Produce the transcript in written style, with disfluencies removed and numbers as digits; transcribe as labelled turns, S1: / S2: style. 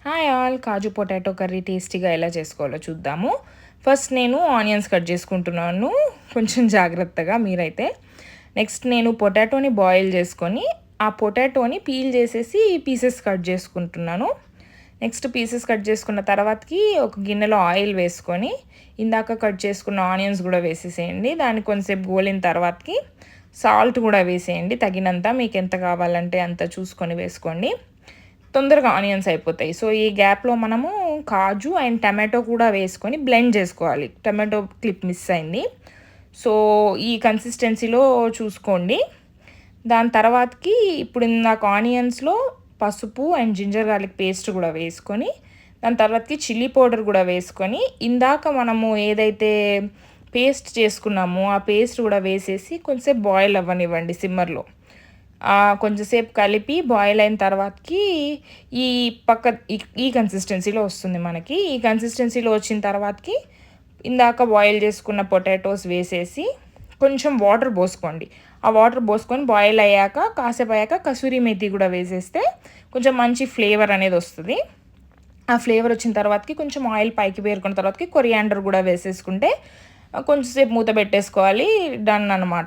S1: Hi all, కాజు potato curry టేస్టీగా ఎలా చేసుకోవాలో చూద్దాము. ఫస్ట్ నేను ఆనియన్స్ కట్ చేసుకుంటున్నాను, కొంచెం జాగ్రత్తగా మీరైతే. నెక్స్ట్ నేను పొటాటోని బాయిల్ చేసుకొని ఆ పొటాటోని పీల్ చేసేసి పీసెస్ కట్ చేసుకుంటున్నాను. నెక్స్ట్ పీసెస్ కట్ చేసుకున్న తర్వాతకి ఒక గిన్నెలో ఆయిల్ వేసుకొని ఇందాక కట్ చేసుకున్న ఆనియన్స్ కూడా వేసేసేయండి. దాన్ని కొంచెంసేపు గోలిన తర్వాతకి సాల్ట్ కూడా వేసేయండి తగినంత, మీకు ఎంత కావాలంటే అంత చూసుకొని వేసుకోండి. తొందరగా ఆనియన్స్ అయిపోతాయి. సో ఈ గ్యాప్లో మనము కాజు అండ్ టమాటో కూడా వేసుకొని బ్లెండ్ చేసుకోవాలి. టమాటో క్లిప్ మిస్ అయింది. సో ఈ కన్సిస్టెన్సీలో చూసుకోండి. దాని తర్వాతకి ఇప్పుడు ఇందాక ఆనియన్స్లో పసుపు అండ్ జింజర్ గార్లిక్ పేస్ట్ కూడా వేసుకొని దాని తర్వాతకి చిల్లీ పౌడర్ కూడా వేసుకొని ఇందాక మనము ఏదైతే పేస్ట్ చేసుకున్నామో ఆ పేస్ట్ కూడా వేసేసి కొంచెంసేపు బాయిల్ అవ్వనివ్వండి సిమ్మర్లో. కొంచెంసేపు కలిపి బాయిల్ అయిన తర్వాతకి ఈ ఈ కన్సిస్టెన్సీలో వస్తుంది మనకి. ఈ కన్సిస్టెన్సీలో వచ్చిన తర్వాతకి ఇందాక బాయిల్ చేసుకున్న పొటాటోస్ వేసేసి కొంచెం వాటర్ పోసుకోండి. ఆ వాటర్ పోసుకొని బాయిల్ అయ్యాక కాసేపు అయ్యాక కసూరి మేతి కూడా వేసేస్తే కొంచెం మంచి ఫ్లేవర్ అనేది వస్తుంది. ఆ ఫ్లేవర్ వచ్చిన తర్వాతకి కొంచెం ఆయిల్ పైకి పేరుకున్న తర్వాతకి కొరియాండర్ కూడా వేసేసుకుంటే కొంచెంసేపు మూత పెట్టేసుకోవాలి. డన్ అనమాట.